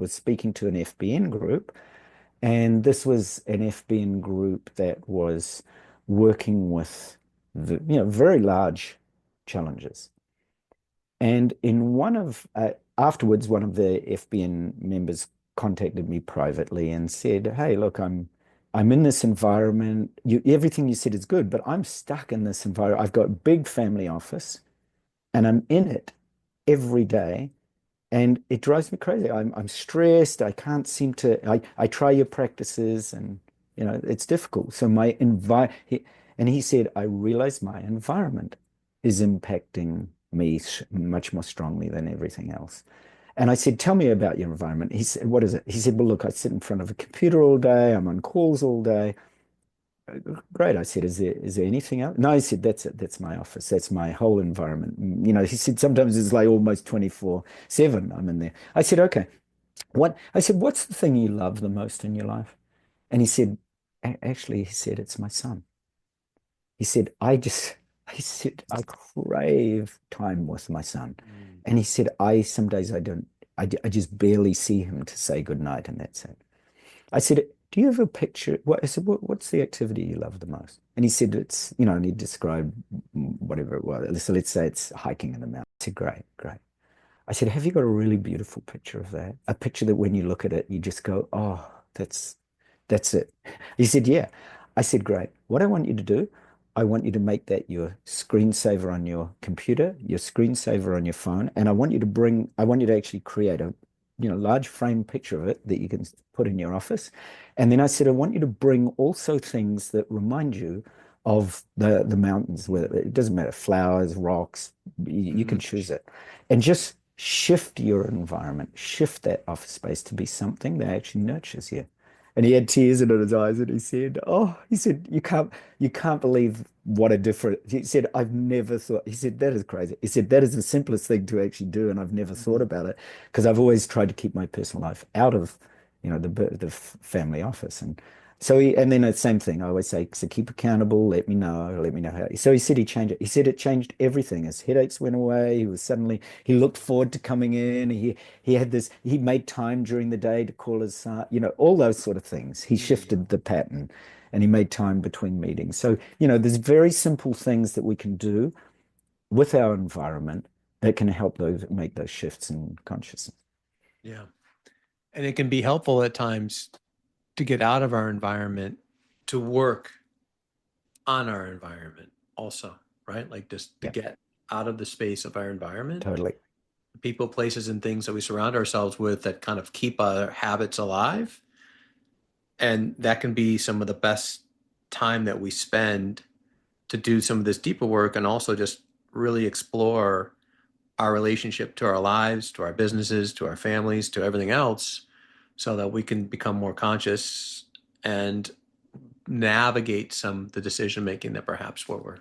was speaking to an FBN group, and this was an FBN group that was working with very large challenges. And in afterwards, one of the FBN members contacted me privately and said, "Hey, look, I'm in this environment. Everything you said is good, but I'm stuck in this environment. I've got a big family office, and I'm in it every day, and it drives me crazy. I'm stressed. I can't seem to. I try your practices, and it's difficult. So and he said, I realize my environment is impacting me much more strongly than everything else. And I said, tell me about your environment. He said, what is it? He said, well, look, I sit in front of a computer all day. I'm on calls all day. Great. I said, is there anything else? No, he said, that's it. That's my office. That's my whole environment. He said, sometimes it's like almost 24/7 I'm in there. I said, okay. I said, what's the thing you love the most in your life? And he said, actually, he said, it's my son. He said, I said, I crave time with my son. Mm. And he said, some days I don't, I just barely see him to say goodnight, and that's it. I said, do you have a picture? I said, what's the activity you love the most? And he said, and he described whatever it was. So let's say it's hiking in the mountains. I said, great, great. I said, have you got a really beautiful picture of that? A picture that when you look at it, you just go, oh, that's it. He said, yeah. I said, great. What I want you to do, I want you to make that your screensaver on your computer, your screensaver on your phone, and I want you to actually create a, large frame picture of it that you can put in your office. And then I said, I want you to bring also things that remind you of the mountains, where it doesn't matter, flowers, rocks, you can Mhm. choose it. And just shift your environment, shift that office space to be something that actually nurtures you. And he had tears in his eyes and he said, oh, he said, you can't believe what a difference. He said, I've never thought, he said, that is crazy. He said, that is the simplest thing to actually do. And I've never thought Mhm. about it because I've always tried to keep my personal life out of, the family office. And so and then the same thing, I always say, so keep accountable, let me know how. So he said he changed it. He said it changed everything. His headaches went away. He looked forward to coming in. He made time during the day to call his son, all those sort of things. He Yeah. shifted the pattern and he made time between meetings. So, there's very simple things that we can do with our environment that can help make those shifts in consciousness. Yeah. And it can be helpful at times to get out of our environment to work on our environment also, right? Like just to Yeah, get out of the space of our environment, totally. people, places, and things that we surround ourselves with that kind of keep our habits alive. And that can be some of the best time that we spend to do some of this deeper work and also just really explore our relationship to our lives, to our businesses, to our families, to everything else, so that we can become more conscious and navigate some of the decision making that perhaps we're